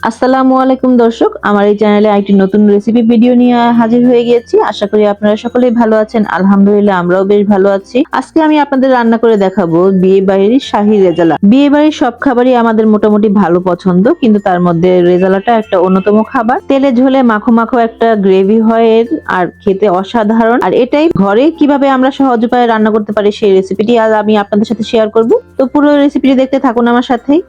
আসসালামু আলাইকুম দর্শক, আমার এই চ্যানেলে একটি নতুন রেসিপি ভিডিও নিয়ে হাজির হয়ে গিয়েছি। আশা করি আপনারা সকলেই ভালো আছেন। আলহামদুলিল্লাহ, আমরাও বেশ ভালো আছি। আজকে আমি আপনাদের রান্না করে দেখাবো বিয়ে বাড়ির শাহি রেজালা। বিয়ে বাড়ির সব খাবারই আমাদের মোটামুটি ভালো পছন্দ, কিন্তু তার মধ্যে রেজালাটা একটা অন্যতম খাবার। তেলে ঝোলে মাখো মাখো একটা গ্রেভি হয় এর, আর খেতে অসাধারণ। আর এটাই ঘরে কিভাবে আমরা সহজ উপায়ে রান্না করতে পারি সেই রেসিপিটি আজ আমি আপনাদের সাথে শেয়ার করব। তো পুরো রেসিপিটি দেখতে থাকুন আমার সাথেই।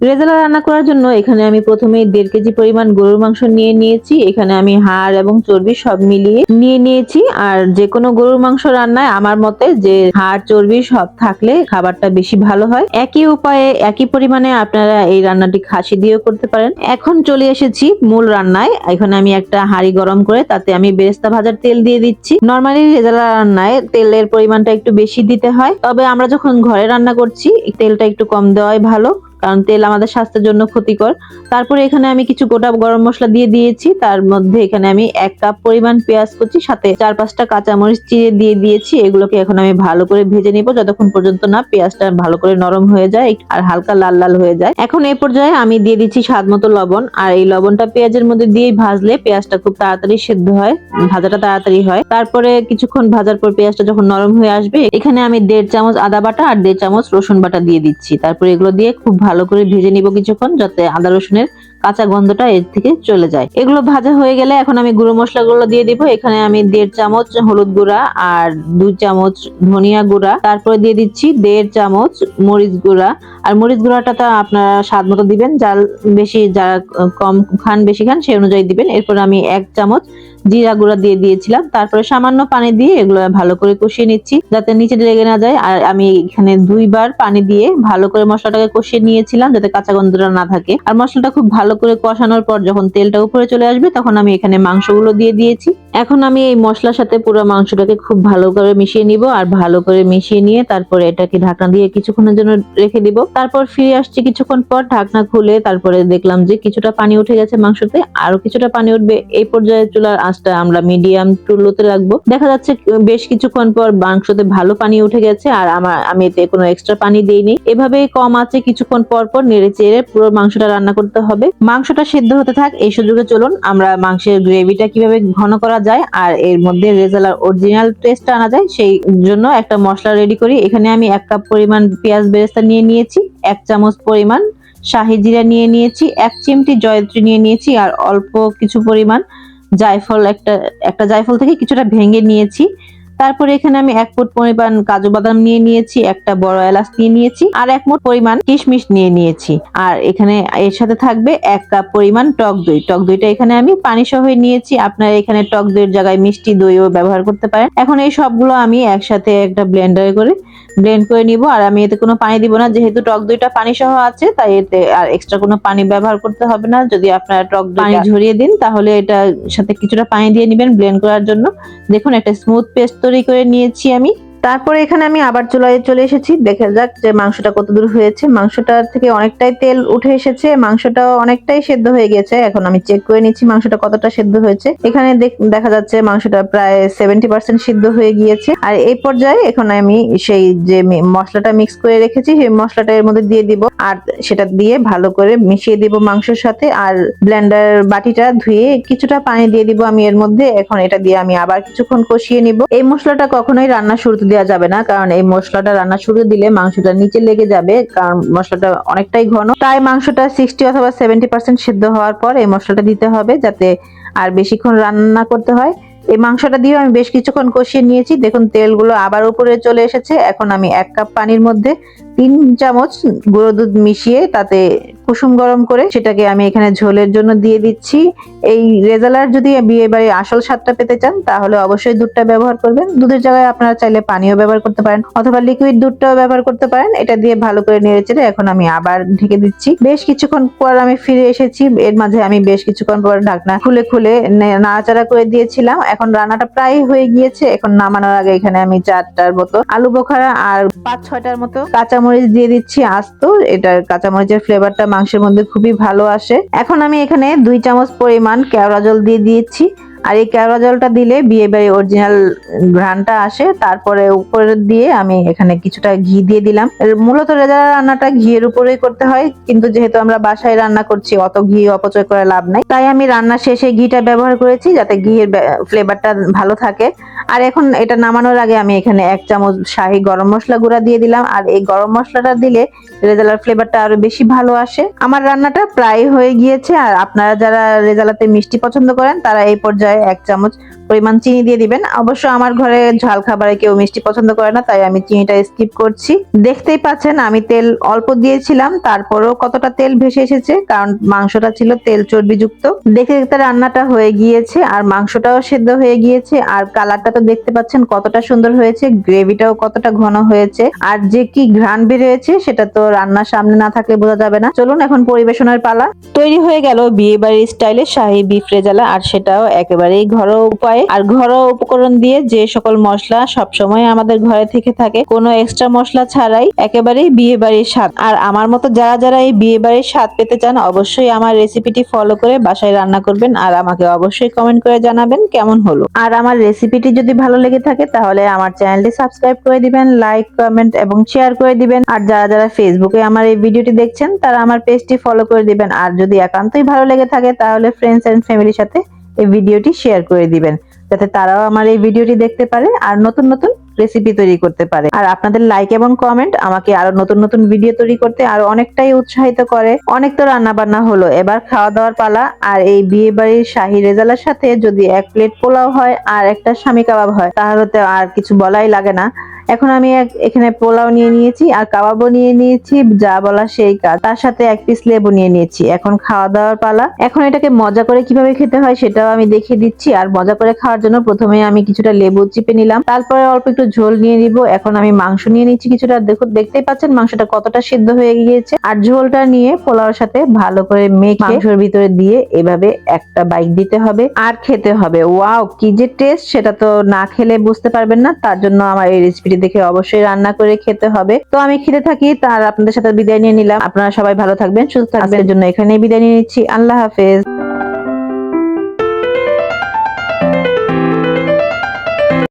রেজালা রান্না করার জন্য এখানে আমি প্রথমে 1.5 কেজি পরিমাণ গরুর মাংস নিয়ে নিয়েছি। এখানে আমি হাড় এবং চর্বি সব মিলিয়ে নিয়ে নিয়েছি। আর যে কোনো গরুর মাংস রান্নায় আমার মতে যে হাড় চর্বি সব থাকলে খাবারটা বেশি ভালো হয়। একই উপায়ে একই পরিমাণে আপনারা এই রান্নাটি খাসি দিয়েও করতে পারেন। এখন চলে এসেছি মূল রান্নায়। এখানে আমি একটা হাঁড়ি গরম করে তাতে আমি বেরেস্তা ভাজার তেল দিয়ে দিচ্ছি। নরমালি রেজালা রান্নায় তেলের পরিমাণটা একটু বেশি দিতে হয়, তবে আমরা যখন ঘরে রান্না করছি তেলটা একটু কম দেওয়াই ভালো, কারণ তেল আমাদের স্বাস্থ্যের জন্য ক্ষতিকর। তারপরে এখানে আমি কিছু গোটা গরম মশলা দিয়ে দিয়েছি। তার মধ্যে এখানে আমি 1 কাপ পরিমাণ পেঁয়াজ কুচি, সাথে 4-5টা কাঁচামরিচ চিড়ে দিয়ে দিয়েছি। এগুলোকে এখন আমি ভালো করে ভেজে নিব যতক্ষণ পর্যন্ত না পেঁয়াজটা ভালো করে নরম হয়ে যায় আর হালকা লাল লাল হয়ে যায়। এখন এই পর্যায়ে আমি দিয়ে দিচ্ছি স্বাদ মতো লবণ। আর এই লবণটা পেঁয়াজের মধ্যে দিয়ে ভাজলে পেঁয়াজটা খুব তাড়াতাড়ি সেদ্ধ হয়, ভাজাটা তাড়াতাড়ি হয়। তারপরে কিছুক্ষণ ভাজার পর পেঁয়াজটা যখন নরম হয়ে আসবে, এখানে আমি 1.5 চামচ আদা বাটা আর 1.5 চামচ রসুন বাটা দিয়ে দিচ্ছি। তারপরে এগুলো দিয়ে খুব ভালো করে ভেজে নিব কিছুক্ষণ, যাতে আদা রসুনের কাঁচা গন্ধটা এর থেকে চলে যায়। এগুলো ভাজা হয়ে গেলে এখন আমি গুঁড়ো মশলাগুলো দিয়ে দিব। এখানে আমি 1.5 চামচ হলুদ গুঁড়া আর 2 চামচ ধনিয়া গুঁড়া, তারপরে দিয়ে দিচ্ছি 1.5 চামচ মরিচ গুঁড়া। আর মরিচ গুঁড়াটা তো আপনারা স্বাদ মতো দিবেন, জাল বেশি যারা কম খান বেশি খান সেই অনুযায়ী দিবেন। এরপর আমি 1 চামচ জিরা গুঁড়া দিয়ে দিয়েছিলাম। তারপরে সামান্য পানি দিয়ে এগুলো ভালো করে কষিয়ে নিচ্ছি যাতে নিচে লেগে না যায়। আর আমি এখানে 2 বার পানি দিয়ে ভালো করে মশলাটাকে কষিয়ে নিয়েছিলাম যাতে কাঁচা গন্ধটা না থাকে। আর মশলাটা খুব ভালো করে কষানোর পর যখন তেলটা উপরে চলে আসবে, তখন আমি এখানে মাংসগুলো দিয়ে দিয়েছি। এখন আমি এই মশলার সাথে পুরো মাংসটাকে খুব ভালো করে মিশিয়ে নিব। আর ভালো করে মিশিয়ে নিয়ে তারপরে এটাকে ঢাকনা দিয়ে কিছুক্ষণের জন্য রেখে দিব। তারপর ফিরে আসছি কিছুক্ষণ পর ঢাকনা খুলে। তারপরে দেখলাম যে কিছুটা পানি উঠে গেছে মাংসতে, আরো কিছুটা পানি উঠবে। এই পর্যায়ে চুলার আঁচটা আমরা মিডিয়াম টু লোতে রাখবো। দেখা যাচ্ছে বেশ কিছুক্ষণ পর মাংসতে ভালো পানি উঠে গেছে, আর আমি এতে কোনো এক্সট্রা পানি দেইনি। এভাবে কম আঁচে কিছুক্ষণ পর পর নেড়ে চেড়ে পুরো মাংসটা রান্না করতে হবে। মাংসটা সিদ্ধ হতে থাক, এই সুযোগে চলুন আমরা মাংসের গ্রেভিটা কিভাবে ঘন করা যায় আর এর মধ্যে রেজালার অরিজিনাল টেস্টটা আনা যায় সেই জন্য একটা মশলা রেডি করি। এখানে আমি 1 কাপ পরিমাণ পেঁয়াজ বেরেস্তা নিয়ে নিয়েছি, 1 চামচ পরিমাণ শাহি জিরা নিয়ে নিয়েছি, 1 চিমটি জয়ত্রী নিয়ে নিয়েছি, আর অল্প কিছু পরিমাণ জায়ফল, একটা জায়ফল থেকে কিছুটা ভেঙে নিয়েছি। তারপরে এখানে আমি 1 মুঠ পরিমাণ কাজু বাদাম নিয়ে নিয়েছি, একটা বড় এলাচ নিয়ে নিয়েছি, আর 1 মুঠ পরিমাণ কিশমিশ নিয়ে নিয়েছি। আর এখানে এর সাথে থাকবে 1 কাপ পরিমাণ টক দই। টক দইটা এখানে আমি পানি সহ নিয়েছি। আপনারা এখানে টক দইয়ের জায়গায় মিষ্টি দইও ব্যবহার করতে পারেন। এখন এই সবগুলো আমি একসাথে একটা ব্লেন্ডারে করে ব্লেন্ড করে নিব। আর আমি এতে কোনো পানি দিব না, যেহেতু টক দইটা পানি সহ আছে, তাই এতে আর এক্সট্রা কোনো পানি ব্যবহার করতে হবে না। যদি আপনারা টক দই ঝরিয়ে দিন তাহলে এটা সাথে কিছুটা পানি দিয়ে নেবেন ব্লেন্ড করার জন্য। দেখুন একটা স্মুথ পেস্ট তৈরি করে নিয়েছি আমি। তারপরে এখানে আমি আবার চুলায় চলে এসেছি। দেখা যাক যে মাংসটা কতদূর হয়েছে। মাংসটা থেকে অনেকটাই তেল উঠে এসেছে, মাংসটাও অনেকটাই সেদ্ধ হয়ে গেছে। এখন আমি চেক করে নিচ্ছি মাংসটা কতটা সেদ্ধ হয়েছে। এখানে দেখা যাচ্ছে মাংসটা প্রায় 70% সিদ্ধ হয়ে গিয়েছে। আর এই পর্যায়ে এখন আমি সেই যে মশলাটা মিক্স করে রেখেছি সেই মশলাটা এর মধ্যে দিয়ে দিব, আর সেটা দিয়ে ভালো করে মিশিয়ে দিব মাংসের সাথে। আর ব্লেন্ডার বাটিটা ধুয়ে কিছুটা পানি দিয়ে দিব আমি এর মধ্যে। এখন এটা দিয়ে আমি আবার কিছুক্ষণ কষিয়ে নিব। এই মশলাটা কখনোই রান্না শুরুতে দেওয়া যাবে না, কারণ এই মশলাটা রান্না শুরু দিলে মাংসটা নিচে লেগে যাবে, কারণ মশলাটা অনেকটাই ঘন। তাই মাংসটা 60 অথবা 70% সিদ্ধ হওয়ার পর এই মশলাটা দিতে হবে, যাতে আর বেশিক্ষণ রান্না করতে হয়। এই মাংসটা দিয়ে আমি বেশ কিছুক্ষণ কষিয়ে নিয়েছি। দেখুন তেলগুলো আবার উপরে চলে এসেছে। এখন আমি 1 কাপ পানির মধ্যে 3 চামচ গুঁড়ো দুধ মিশিয়ে তাতে কুসুম গরম করে সেটাকে আমি এখানে ঝোলের জন্য দিয়ে দিচ্ছি। এই রেজালার যদি বিয়ে বাড়ির আসল স্বাদটা পেতে চান তাহলে অবশ্যই দুধটা ব্যবহার করবেন। দুধের জায়গায় আপনারা চাইলে পানিও ব্যবহার করতে পারেন অথবা লিকুইড দুধটাও ব্যবহার করতে পারেন। এটা দিয়ে ভালো করে নেড়েচেড়ে এখন আমি আবার ঢেকে দিচ্ছি। বেশ কিছুক্ষণ পর আমি ফিরে এসেছি। এর মাঝে আমি বেশ কিছুক্ষণ পর ঢাকনা খুলে খুলে নাড়াচাড়া করে দিয়েছিলাম। এখন রান্নাটা প্রায় হয়ে গিয়েছে। এখন নামানোর আগে এখানে আমি 4টার মতো আলু বোখারা আর 5-6টার মতো কাঁচামরিচ দিয়ে দিচ্ছি আস্ত। এটার কাঁচামরিচের ফ্লেভারটা মাংসের মধ্যে খুবই ভালো আসে। এখন আমি এখানে 2 চামচ পরিমাণ কেওড়া জল দিয়ে দিয়েছি। আর এই কেওড়া জলটা দিলে বিয়ে বাড়ির অরিজিনাল ঘ্রাণটা আসে। তারপরে উপরে দিয়ে আমি এখানে কিছুটা ঘি দিয়ে দিলাম। মূলত রেজালা রান্নাটা ঘিয়ের উপরেই করতে হয়, কিন্তু যেহেতু আমরা বাসায় রান্না করছি অত ঘি অপচয় করে লাভ নাই, তাই আমি রান্না শেষে ঘিটা ব্যবহার করেছি যাতে ঘিয়ের ফ্লেভারটা ভালো থাকে। আর এখন এটা নামানোর আগে আমি এখানে 1 চামচ শাহি গরম মশলা গুঁড়া দিয়ে দিলাম। আর এই গরম মশলাটা দিলে রেজালার ফ্লেভারটা আরো বেশি ভালো আসে। আমার রান্নাটা প্রায় হয়ে গিয়েছে। আর আপনারা যারা রেজালাতে মিষ্টি পছন্দ করেন তারা এই পর্যায়ে 1 চামচ পরিমাণ চিনি দিয়ে দিবেন। অবশ্য আমার ঘরে ঝাল খাবারে কেউ মিষ্টি পছন্দ করে না, তাই আমি চিনিটা স্কিপ করছি। দেখতেই পাচ্ছেন আমি তেল অল্প দিয়েছিলাম, তারপরেও কতটা তেল ভেসে এসেছে, কারণ মাংসটা ছিল তেল চর্বিযুক্ত। দেখতে দেখতে রান্নাটা হয়ে গিয়েছে আর মাংসটাও সেদ্ধ হয়ে গিয়েছে। আর কালারটা তো দেখতে পাচ্ছেন কতটা সুন্দর হয়েছে, গ্রেভিটাও কতটা ঘন হয়েছে, আর যে কি ঘ্রাণ বের হয়েছে সেটা তো রান্নার সামনে না থাকলে বোঝা যাবে না। চলুন এখন পরিবেশনের পালা। তৈরি হয়ে গেল বিয়ে বাড়ির স্টাইলে শাহী বিফ রেজালা, আর সেটাও একেবারেই ঘরোয়া উপায়ে আর ঘরোয়া উপকরণ দিয়ে। যে সকল মশলা সবসময় আমাদের ঘরে থেকে থাকে, কোনো এক্সট্রা মশলা ছাড়াই, একেবারেই বিয়ে বাড়ির স্বাদ। আর আমার মতো যারা যারা এই বিয়ে বাড়ির স্বাদ পেতে চান অবশ্যই আমার রেসিপিটি ফলো করে বাসায় রান্না করবেন, আর আমাকে অবশ্যই কমেন্ট করে জানাবেন কেমন হলো। আর আমার রেসিপিটি যদি ভালো লেগে থাকে তাহলে আমার চ্যানেলটি সাবস্ক্রাইব করে দিবেন, লাইক কমেন্ট এবং শেয়ার করে দিবেন। আর যারা যারা ফেসবুকে আমার এই ভিডিওটি দেখছেন তারা আমার পেজটি ফলো করে দিবেন। আর যদি একান্তই ভালো লেগে থাকে তাহলে ফ্রেন্ডস এন্ড ফ্যামিলির সাথে এই ভিডিওটি শেয়ার করে দিবেন, যাতে তারাও আমার এই ভিডিওটি দেখতে পারে আর নতুন নতুন রেসিপি তৈরি করতে পারে। আর আপনাদের লাইক এবং কমেন্ট আমাকে আরো নতুন নতুন ভিডিও তৈরি করতে আরো অনেকটাই উৎসাহিত করে। অনেক তো রান্না বান্না হলো, এবার খাওয়া দাওয়ার পালা। আর এই বিয়ে বাড়ির শাহী রেজালার সাথে যদি 1 প্লেট পোলাও হয় আর একটা স্বামী কাবাব হয় তাহলে তো আর কিছু বলাই লাগে না। এখন আমি এখানে পোলাও নিয়ে নিয়েছি আর কাবাবও নিয়ে নিয়েছি, যা বলা সেই কাজ। তার সাথে 1 পিস লেবু নিয়ে নিয়েছি। এখন খাওয়া দাওয়ার পালা। এখন এটাকে মজা করে কিভাবে খেতে হয় সেটাও আমি দেখিয়ে দিচ্ছি। আর মজা করে খাওয়ার জন্য প্রথমে আমি কিছুটা লেবু চিপে নিলাম, তারপরে অল্প একটু ঝোল নিয়ে নিব। এখন আমি মাংস নিয়ে নিচ্ছি কিছুটা। দেখুন, দেখতেই পাচ্ছেন মাংসটা কতটা সিদ্ধ হয়ে গিয়েছে। আর ঝোলটা নিয়ে পোলাওর সাথে ভালো করে মেখে মাংসের ভিতরে দিয়ে এভাবে একটা বাইট দিতে হবে আর খেতে হবে। ওয়াও, কি যে টেস্ট, সেটা তো না খেলে বুঝতে পারবেন না। তার জন্য আমার এই রেসিপিটি দেখে অবশ্যই রান্না করে খেতে হবে। তো আমি খেতে থাকি, তার আপনাদের সাথে বিদায় নিয়ে নিলাম। আপনারা সবাই ভালো থাকবেন, সুস্থ থাকবেন। আজকের জন্য এখানেই বিদায় নিয়ে নিচ্ছি। আল্লাহ হাফেজ।